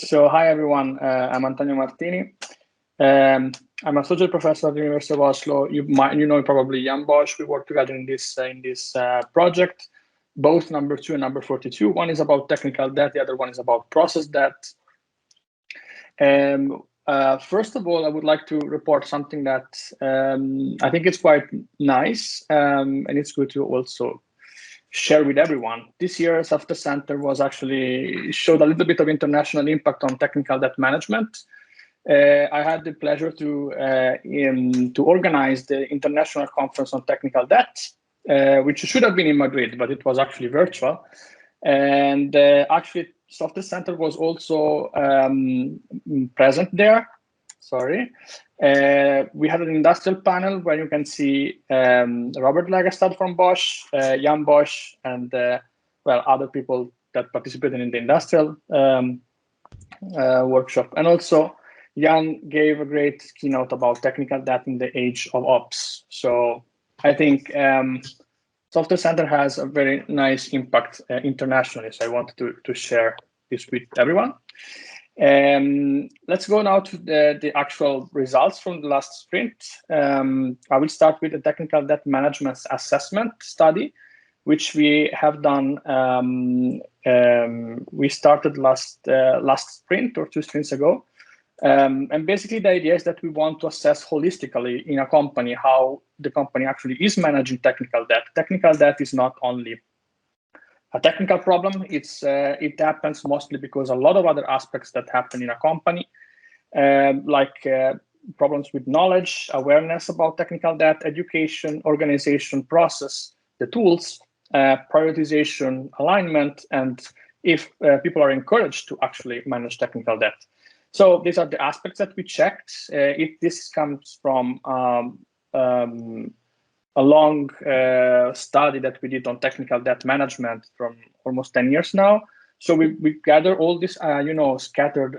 So hi everyone, I'm Antonio Martini. I'm associate professor at the University of Oslo. You know probably Jan Bosch. We work together in this project, both number 2 and number 42. One is about technical debt, the other one is about process debt. First of all, I would like to report something that I think is quite nice, and it's good to also share with everyone. This year, Software Center was actually showed a little bit of international impact on technical debt management. I had the pleasure to organize the International Conference on Technical Debt, which should have been in Madrid, but it was actually virtual. And actually, Software Center was also present there. Sorry. We had an industrial panel where you can see Robert Lagerstad from Bosch, Jan Bosch, and other people that participated in the industrial workshop. And also, Jan gave a great keynote about technical debt in the age of ops. So I think Software Center has a very nice impact internationally. So I wanted to share this with everyone. Let's go now to the actual results from the last sprint. I will start with the technical debt management assessment study, which we have done. We started last sprint or 2 sprints ago. And basically the idea is that we want to assess holistically in a company how the company actually is managing technical debt. Technical debt is not only a technical problem. It happens mostly because a lot of other aspects that happen in a company, like problems with knowledge, awareness about technical debt, education, organization, process, the tools, prioritization, alignment, and if people are encouraged to actually manage technical debt. So these are the aspects that we checked. This comes from a long study that we did on technical debt management from almost 10 years now. So we gather all these, scattered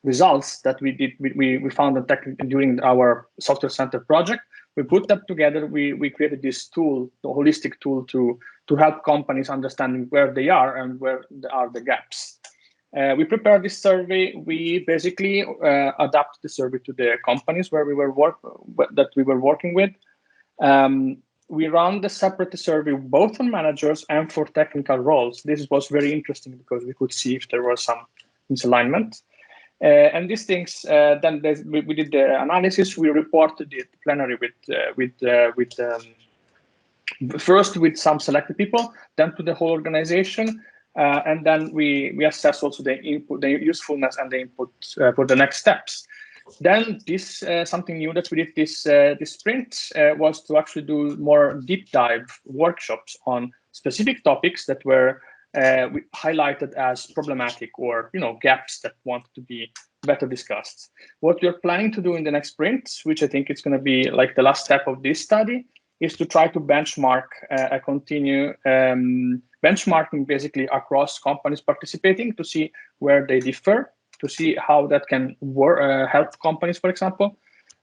results that we did. We found during our Software Center project. We put them together. We created this tool, the holistic tool to help companies understanding where they are and where are the gaps. We prepared this survey. We basically adapted the survey to the companies where we were working with. We ran the separate survey both on managers and for technical roles. This was very interesting because we could see if there was some misalignment. And these things, then we did the analysis. We reported it plenary first with some selected people, then to the whole organization. And then we assess also the input, the usefulness and the input for the next steps. Then this something new that we did this sprint was to actually do more deep dive workshops on specific topics that were highlighted as problematic or gaps that want to be better discussed. What we're planning to do in the next sprint, which I think is going to be like the last step of this study, is to try to benchmark continue benchmarking basically across companies participating to see where they differ, to see how that can help companies, for example.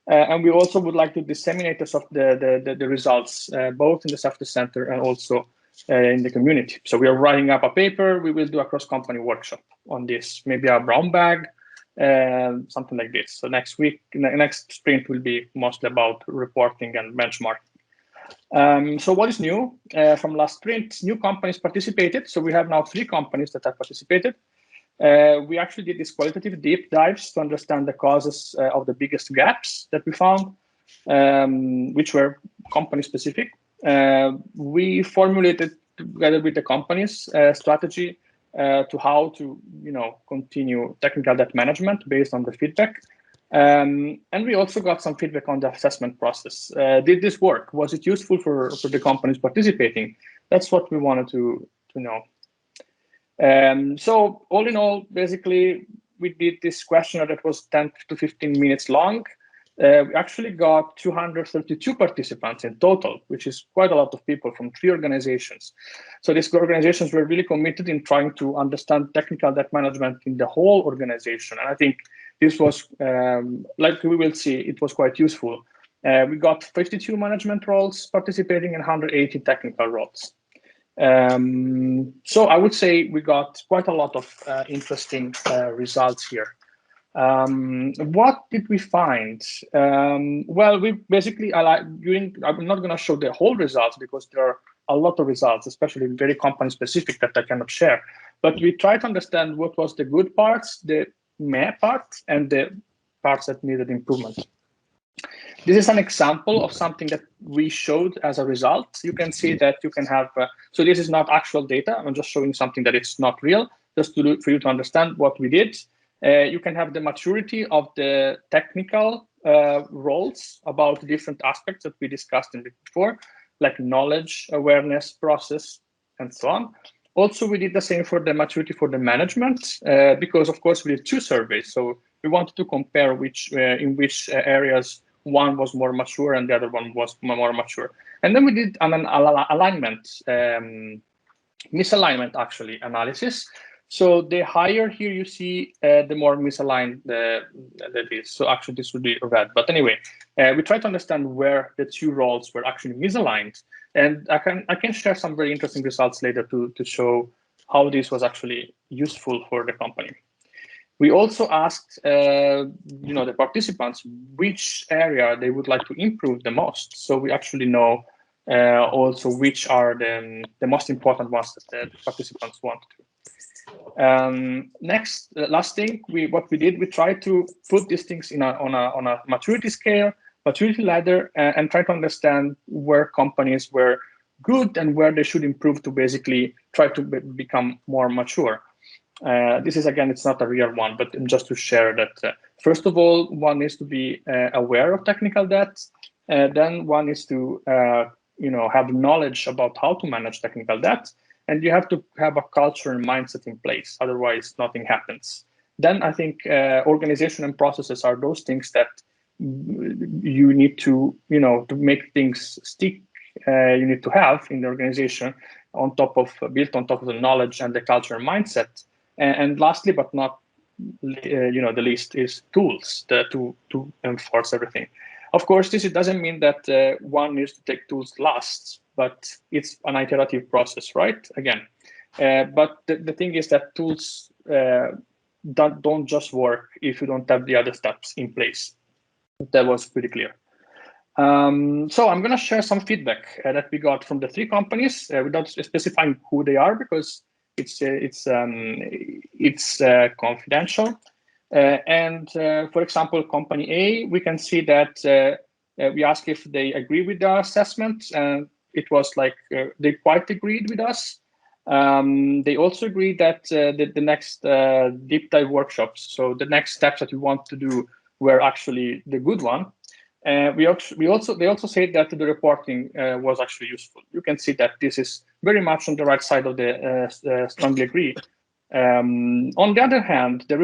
And we also would like to disseminate the results, both in the Software Center and also in the community. So we are writing up a paper. We will do a cross-company workshop on this, maybe a brown bag, something like this. So next week, next sprint will be mostly about reporting and benchmarking. So what is new from last sprint? New companies participated. So we have now 3 companies that have participated. We actually did these qualitative deep dives to understand the causes of the biggest gaps that we found, which were company specific. We formulated together with the companies strategy to how to continue technical debt management based on the feedback. And we also got some feedback on the assessment process. Did this work? Was it useful for the companies participating? That's what we wanted to know. So all in all, basically, we did this questionnaire that was 10 to 15 minutes long. We actually got 232 participants in total, which is quite a lot of people from 3 organizations. So these organizations were really committed in trying to understand technical debt management in the whole organization. And I think this was, like we will see, it was quite useful. We got 52 management roles participating and 180 technical roles. So I would say we got quite a lot of interesting results here. What did we find? Well, we basically, I'm not going to show the whole results because there are a lot of results, especially very company specific, that I cannot share. But we try to understand what was the good parts, the meh parts, and the parts that needed improvement. This is an example of something that we showed as a result. You can see that you can have, so this is not actual data. I'm just showing something that is not real, just for you to understand what we did. You can have the maturity of the technical roles about different aspects that we discussed in before, like knowledge, awareness, process, and so on. Also, we did the same for the maturity for the management, because of course we did 2 surveys. So we wanted to compare in which areas one was more mature and the other one was more mature. And then we did an alignment, misalignment actually analysis. So the higher here you see, the more misaligned that is. So actually this would be red. But anyway, we try to understand where the 2 roles were actually misaligned. And I can share some very interesting results later to show how this was actually useful for the company. We also asked the participants which area they would like to improve the most. So we actually know also which are the most important ones that the participants want to. Last thing, what we did, we tried to put these things on a maturity scale, maturity ladder, and try to understand where companies were good and where they should improve to basically try to become more mature. This is, again, it's not a real one, but just to share that, first of all, one is to be aware of technical debt. Then one is to have knowledge about how to manage technical debt. And you have to have a culture and mindset in place. Otherwise, nothing happens. Then I think organization and processes are those things that you need to make things stick. You need to have in the organization built on top of the knowledge and the culture and mindset. And lastly, but not the least, is tools to enforce everything. Of course, this doesn't mean that one needs to take tools last, but it's an iterative process, right? Again, but the thing is that tools don't just work if you don't have the other steps in place. That was pretty clear. So I'm going to share some feedback that we got from the 3 companies without specifying who they are because it's confidential. And for example, company A, we can see that we asked if they agree with the assessment, and it was like they quite agreed with us. They also agreed that the next deep dive workshops, so the next steps that we want to do, were actually the good one. They also said that the reporting was actually useful. You can see that this is very much on the right side of the strongly agree. On the other hand, the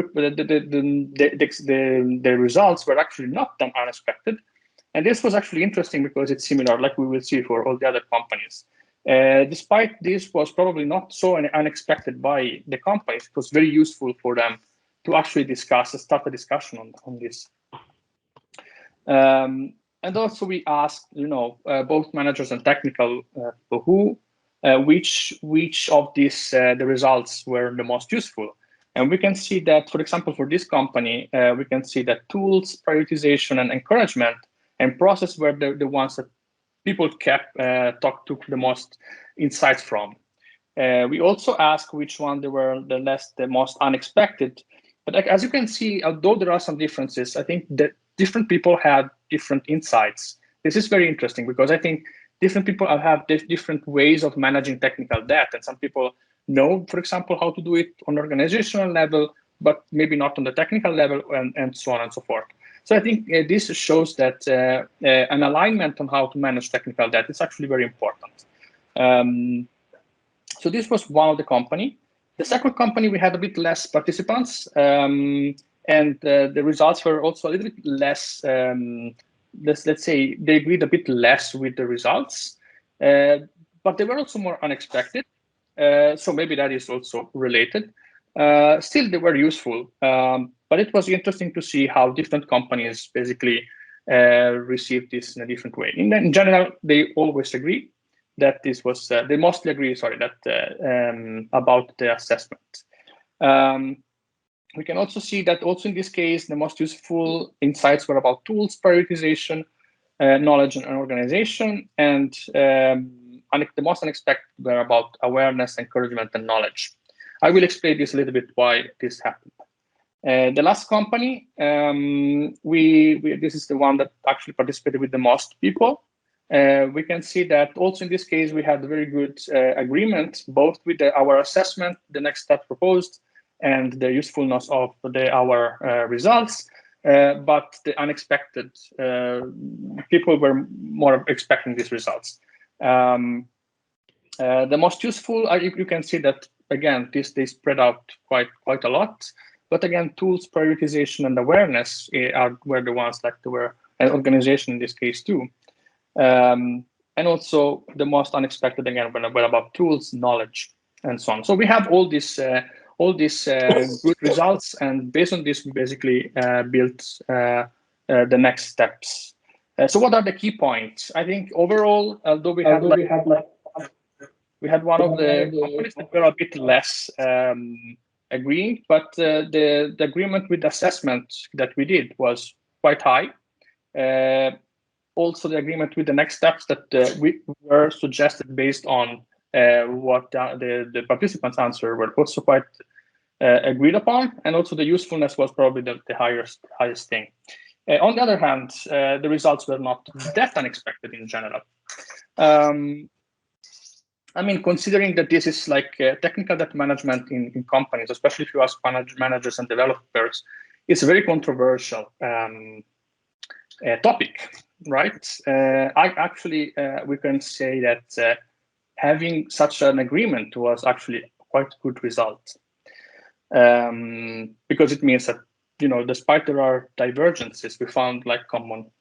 results were actually not that unexpected. And this was actually interesting because it's similar, like we will see for all the other companies. Despite this was probably not so unexpected by the companies, it was very useful for them to actually start a discussion on this. And also we asked, both managers and technical people which of these the results were the most useful. And we can see that, for example, for this company, we can see that tools, prioritization, and encouragement and process were the ones that people took the most insights from. We also asked which one they were the most unexpected. But as you can see, although there are some differences, I think that different people had different insights. This is very interesting because I think different people have different ways of managing technical debt. And some people know, for example, how to do it on organizational level, but maybe not on the technical level, and so on and so forth. So I think this shows that an alignment on how to manage technical debt is actually very important. So this was one of the company. The second company, we had a bit less participants, and the results were also a little bit less. Let's say they agreed a bit less with the results, but they were also more unexpected. So maybe that is also related. Still, they were useful, but it was interesting to see how different companies basically received this in a different way. In general, they always agree. that this was, they mostly agree, sorry, that about the assessment. We can also see that also in this case, the most useful insights were about tools, prioritization, knowledge and organization, and the most unexpected were about awareness, encouragement, and knowledge. I will explain this a little bit why this happened. The last company, this is the one that actually participated with the most people. We can see that also in this case, we had very good agreement, both with our assessment, the next step proposed, and the usefulness of our results. But the unexpected, people were more expecting these results. The most useful, you can see that, again, they spread out quite a lot. But again, tools, prioritization, and awareness were the ones that were an organization in this case too. And also the most unexpected, again, were about tools, knowledge, and so on. So we have all these good results, and based on this, we basically built the next steps. So what are the key points? I think overall, although we had one of the companies that were a bit less agreeing, but the agreement with the assessment that we did was quite high. Also, the agreement with the next steps that we were suggested based on what the participants' answer were also quite agreed upon, and also the usefulness was probably the highest thing. On the other hand, the results were not that unexpected in general. I mean, considering that this is like technical debt management in companies, especially if you ask managers and developers, it's a very controversial topic, right? We can say that having such an agreement was actually quite a good result, because it means that, despite there are divergences, we found like common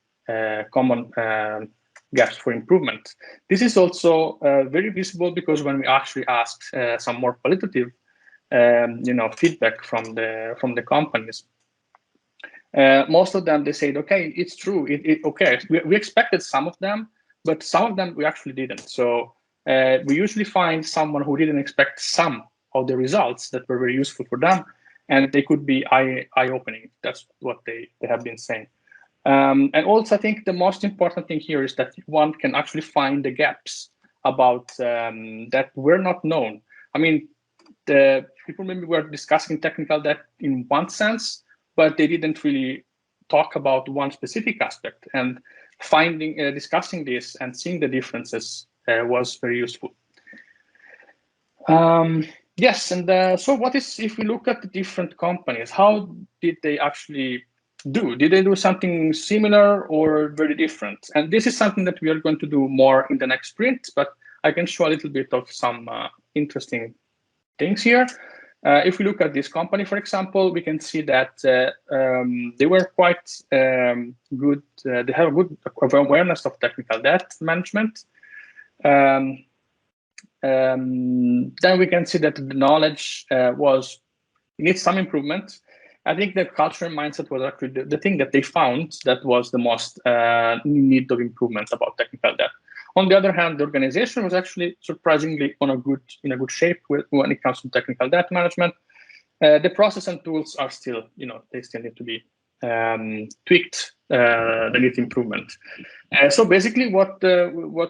gaps for improvement. This is also very visible because when we actually asked some more qualitative, feedback from the companies, most of them, they said, okay, it's true. Okay, we expected some of them, but some of them we actually didn't. So we usually find someone who didn't expect some of the results that were very useful for them, and they could be eye-opening. That's what they have been saying. And also, I think the most important thing here is that one can actually find the gaps about that were not known. I mean, the people maybe were discussing technical debt in one sense, but they didn't really talk about one specific aspect. And discussing this and seeing the differences was very useful. Yes, and so if we look at the different companies, how did they actually do? Did they do something similar or very different? And this is something that we are going to do more in the next sprint, but I can show a little bit of some interesting things here. If we look at this company, for example, we can see that they were quite good. They have a good awareness of technical debt management. Then we can see that the knowledge needs some improvement. I think the culture and mindset was actually the thing that they found that was the most need of improvement about technical debt. On the other hand, the organization was actually surprisingly in a good shape when it comes to technical debt management. The process and tools are still, they still need to be tweaked. They need improvement. So basically, what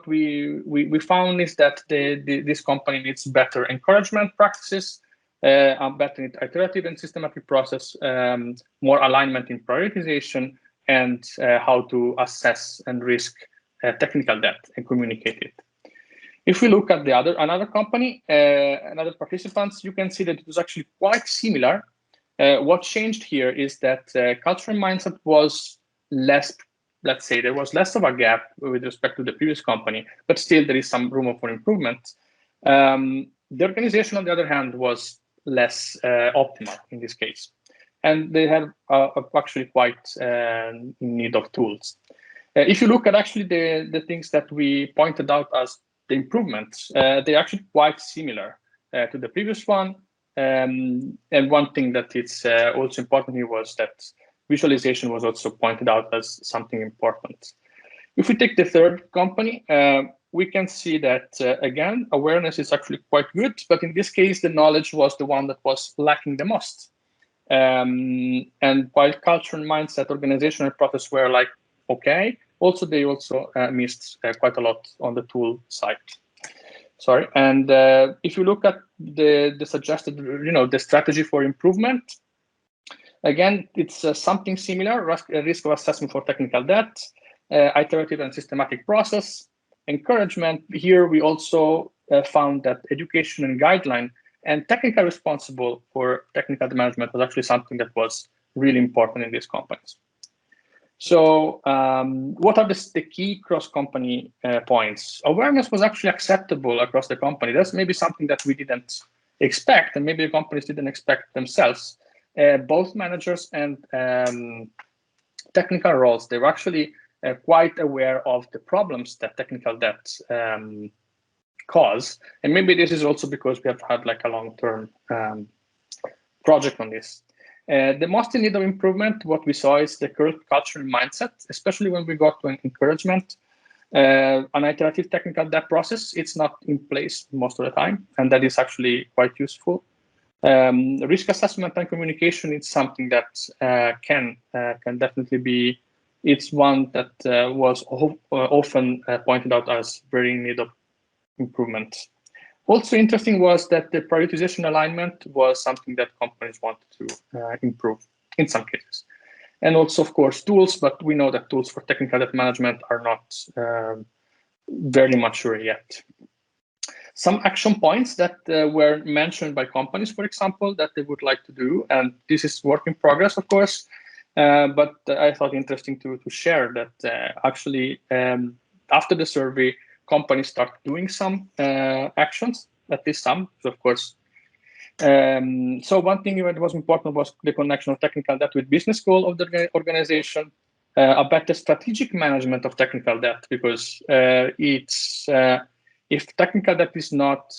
we found is that this company needs better encouragement practices, a better iterative and systematic process, more alignment in prioritization, and how to assess and risk technical debt and communicate it. If we look at another company, another participants, you can see that it was actually quite similar. What changed here is that culture and mindset was less, let's say, there was less of a gap with respect to the previous company, but still there is some room for improvement. The organization, on the other hand, was less optimal in this case. And they have actually quite in need of tools. If you look at actually the things that we pointed out as the improvements, they're actually quite similar to the previous one. And one thing that it's also important here was that visualization was also pointed out as something important. If we take the third company, we can see that, again, awareness is actually quite good, but in this case, the knowledge was the one that was lacking the most. And while culture and mindset, organizational process were like, okay, they also missed quite a lot on the tool side. Sorry, and if you look at the suggested, the strategy for improvement, again, it's something similar, risk of assessment for technical debt, iterative and systematic process, encouragement. Here we also found that education and guideline and technical responsible for technical management was actually something that was really important in these companies. So what are the key cross-company points? Awareness was actually acceptable across the company. That's maybe something that we didn't expect, and maybe the companies didn't expect themselves. Both managers and technical roles, they were actually quite aware of the problems that technical debt cause. And maybe this is also because we have had like a long-term project on this. The most in need of improvement, what we saw is the current culture and mindset, especially when we got to an encouragement. An iterative technical debt process, it's not in place most of the time, and that is actually quite useful. Risk assessment and communication is something that can definitely be, it's one that was often pointed out as very in need of improvement. Also interesting was that the prioritization alignment was something that companies wanted to improve in some cases. And also, of course, tools, but we know that tools for technical debt management are not very mature yet. Some action points that were mentioned by companies, for example, that they would like to do, and this is work in progress, of course, but I thought interesting to share that actually after the survey, companies start doing some actions, at least some, so of course. So one thing that was important was the connection of technical debt with business goal of the organization, a better strategic management of technical debt, because if technical debt is not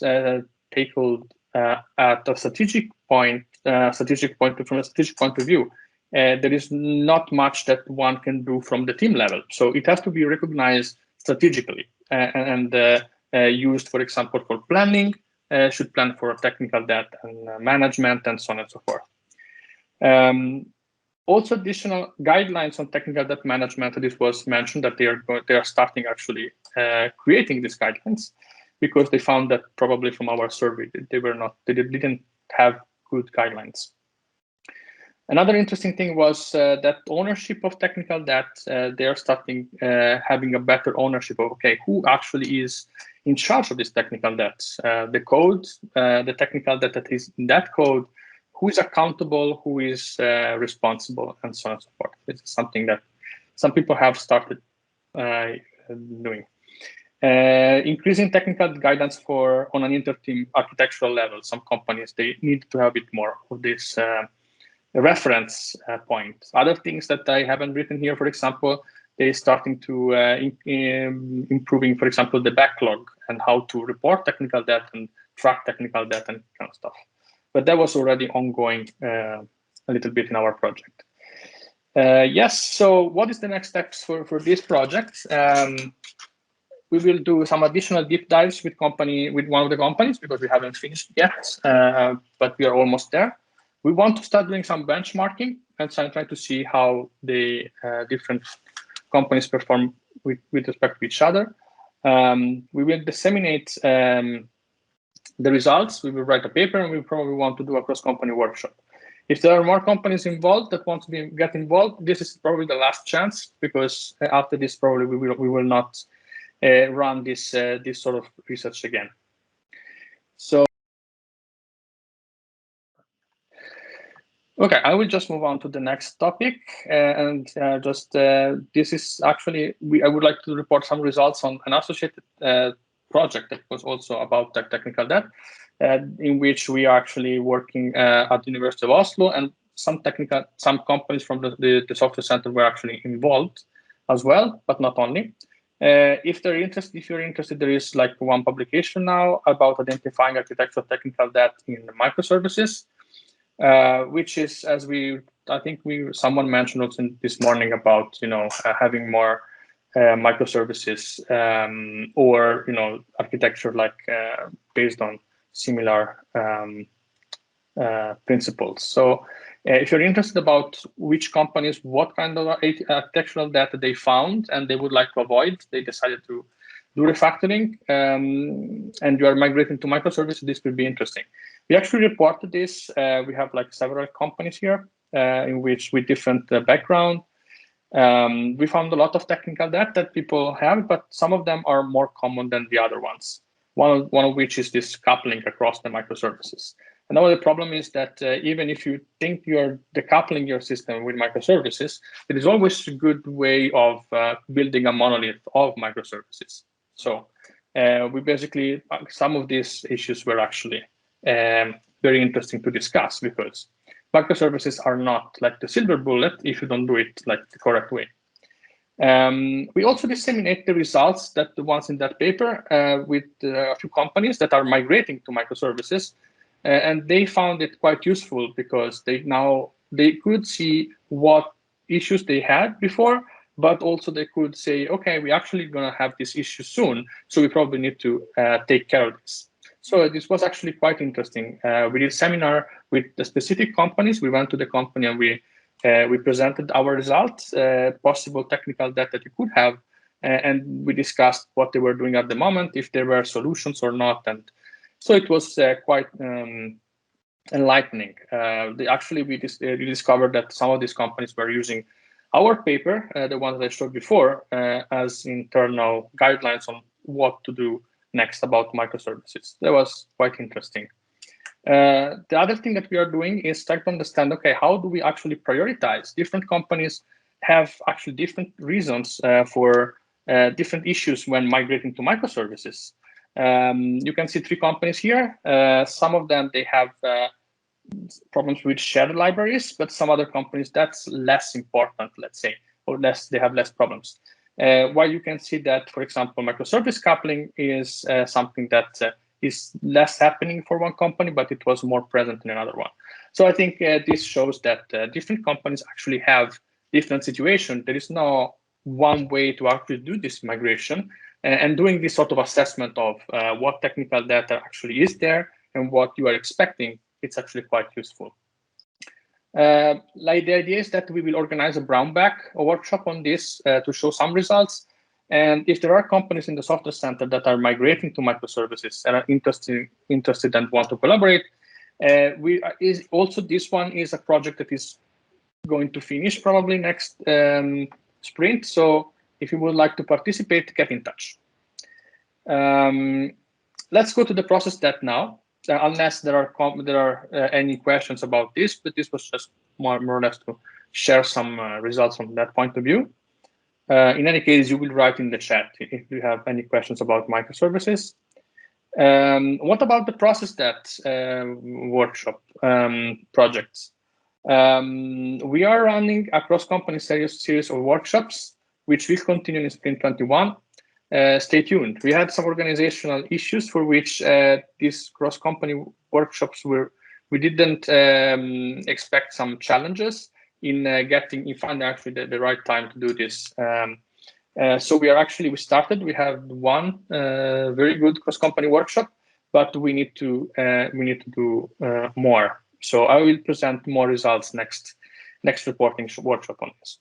tackled at a strategic point, from a strategic point of view, there is not much that one can do from the team level. So it has to be recognized strategically and used, for example, for planning, should plan for technical debt and management and so on and so forth. Also, additional guidelines on technical debt management. This was mentioned that they are starting actually creating these guidelines because they found that probably from our survey they didn't have good guidelines. Another interesting thing was that ownership of technical debt. They are starting having a better ownership of, okay, who actually is in charge of this technical debt? The code, the technical debt that is in that code, who is accountable, who is responsible, and so on and so forth. This is something that some people have started doing. Increasing technical guidance on an inter-team architectural level. Some companies, they need to have a bit more of this reference point. Other things that I haven't written here, for example, they're starting to improving, for example, the backlog and how to report technical debt and track technical debt and kind of stuff. But that was already ongoing a little bit in our project. Yes, so what is the next steps for this project? We will do some additional deep dives with one of the companies because we haven't finished yet, but we are almost there. We want to start doing some benchmarking and try to see how the different companies perform with respect to each other. We will disseminate the results. We will write a paper, and we probably want to do a cross-company workshop. If there are more companies involved that want to get involved, this is probably the last chance, because after this, probably we will not run this sort of research again. So. Okay, I will just move on to the next topic, and this is actually, I would like to report some results on an associated project that was also about technical debt, in which we are actually working at the University of Oslo, and some companies from the software center were actually involved as well, but not only. If you're interested, there is like one publication now about identifying architectural technical debt in microservices. Which is, as someone mentioned also this morning about, having more microservices or architecture like based on similar principles. So if you're interested about which companies, what kind of architectural data they found and they would like to avoid, they decided to do refactoring, and you are migrating to microservices, this could be interesting. We actually reported this. We have like several companies here in which with different background. We found a lot of technical debt that people have, but some of them are more common than the other ones. One of which is this coupling across the microservices. And now the problem is that even if you think you're decoupling your system with microservices, it is always a good way of building a monolith of microservices. So we basically, some of these issues were actually very interesting to discuss because microservices are not like the silver bullet if you don't do it like the correct way. We also disseminate the results that the ones in that paper with a few companies that are migrating to microservices, and they found it quite useful because they could see what issues they had before, but also they could say, okay, we're actually going to have this issue soon, so we probably need to take care of this. So this was actually quite interesting. We did a seminar with the specific companies. We went to the company and we presented our results, possible technical debt that you could have, and we discussed what they were doing at the moment, if there were solutions or not. And so it was quite enlightening. We discovered that some of these companies were using our paper, the one that I showed before, as internal guidelines on what to do next about microservices. That was quite interesting. The other thing that we are doing is trying to understand, okay, how do we actually prioritize? Different companies have actually different reasons for different issues when migrating to microservices. You can see 3 companies here. Some of them, they have problems with shared libraries, but some other companies, that's less important, let's say, or they have less problems. While you can see that, for example, microservice coupling is something that is less happening for one company, but it was more present in another one. So I think this shows that different companies actually have different situations. There is no one way to actually do this migration, and doing this sort of assessment of what technical data actually is there and what you are expecting, it's actually quite useful. Like the idea is that we will organize a brown bag, a workshop on this to show some results. And if there are companies in the software center that are migrating to microservices and are interested and want to collaborate, this one is a project that is going to finish probably next sprint. So if you would like to participate, get in touch. Let's go to the process step now. Unless there are any questions about this, but this was just more or less to share some results from that point of view. In any case, you will write in the chat if you have any questions about microservices. What about the process that workshop projects? We are running a cross-company series of workshops, which will continue in Sprint 21. Stay tuned. We had some organizational issues for which these cross-company workshops we didn't expect some challenges in finding actually the right time to do this. So we have one very good cross-company workshop, but we need to do more. So I will present more results next reporting workshop on this.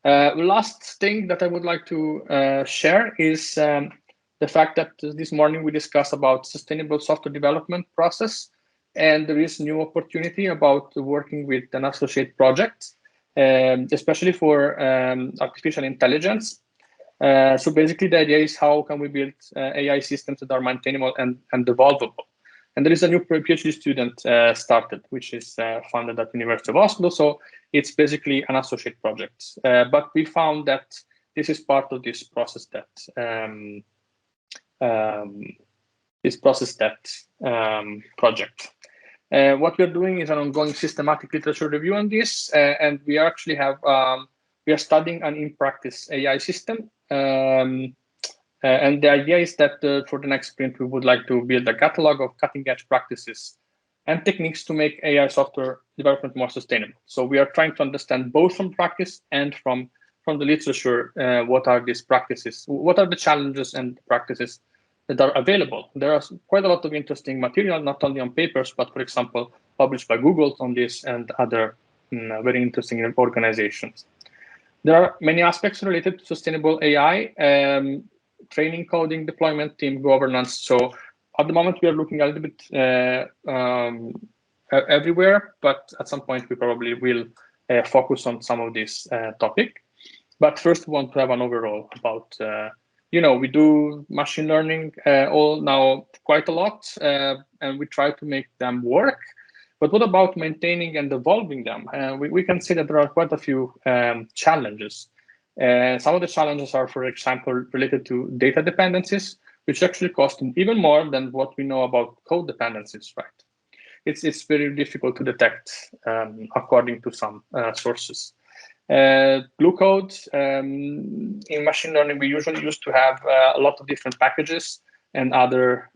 Last thing that I would like to share is the fact that this morning we discussed about sustainable software development process, and there is new opportunity about working with an associate project, especially for artificial intelligence. So basically the idea is how can we build AI systems that are maintainable and evolvable. And there is a new PhD student started, which is funded at the University of Oslo. So it's basically an associate project. But we found that this is part of this process project. What we're doing is an ongoing systematic literature review on this, and we actually we are studying an in-practice AI system. And the idea is that for the next sprint, we would like to build a catalog of cutting-edge practices and techniques to make AI software development more sustainable. So we are trying to understand both from practice and from from the literature what are these practices, what are the challenges and practices that are available. There are quite a lot of interesting material, not only on papers, but for example, published by Google on this and other very interesting organizations. There are many aspects related to sustainable AI, training, coding, deployment, team governance. So at the moment, we are looking a little bit everywhere, but at some point we probably will focus on some of this topic. But first, we want to have an overall about, we do machine learning all now quite a lot, and we try to make them work. But what about maintaining and evolving them? We can see that there are quite a few challenges. Some of the challenges are, for example, related to data dependencies, which actually cost even more than what we know about code dependencies, right? It's very difficult to detect according to some sources. Glue codes in machine learning, we usually used to have a lot of different packages and other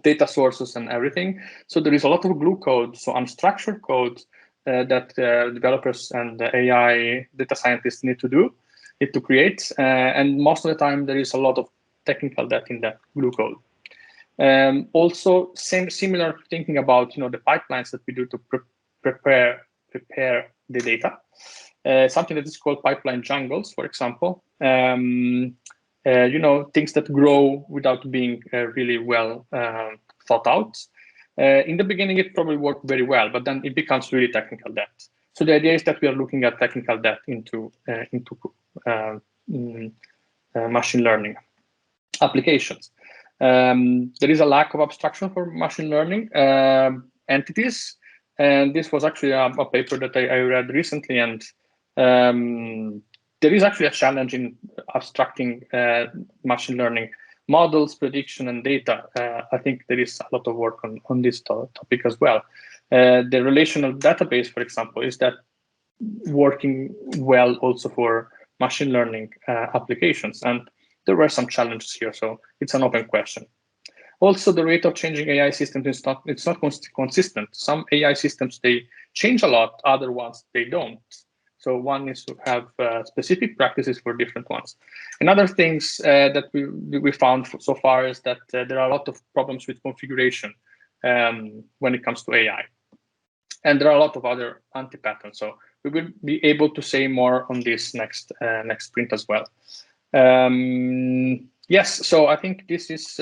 data sources and everything. So there is a lot of glue code, so unstructured code that developers and AI data scientists need to create. And most of the time, there is a lot of technical debt in that glue code. Also, similar thinking about the pipelines that we do to prepare the data. Something that is called pipeline jungles, for example. Things that grow without being really well thought out. In the beginning, it probably worked very well, but then it becomes really technical debt. So the idea is that we are looking at technical debt into machine learning applications. There is a lack of abstraction for machine learning entities, and this was actually a paper that I read recently, and there is actually a challenge in abstracting machine learning models, prediction, and data. I think there is a lot of work on this topic as well. The relational database, for example, is that working well also for machine learning applications, and there were some challenges here, so it's an open question. Also, the rate of changing AI systems is not consistent. Some AI systems, they change a lot, other ones they don't. So one is to have specific practices for different ones. Another things that we found so far is that there are a lot of problems with configuration when it comes to AI. And there are a lot of other anti-patterns. So we will be able to say more on this next sprint as well. Yes, so I think this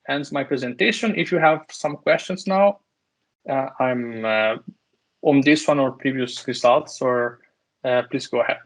ends my presentation. If you have some questions now, I'm on this one or previous results, or please go ahead.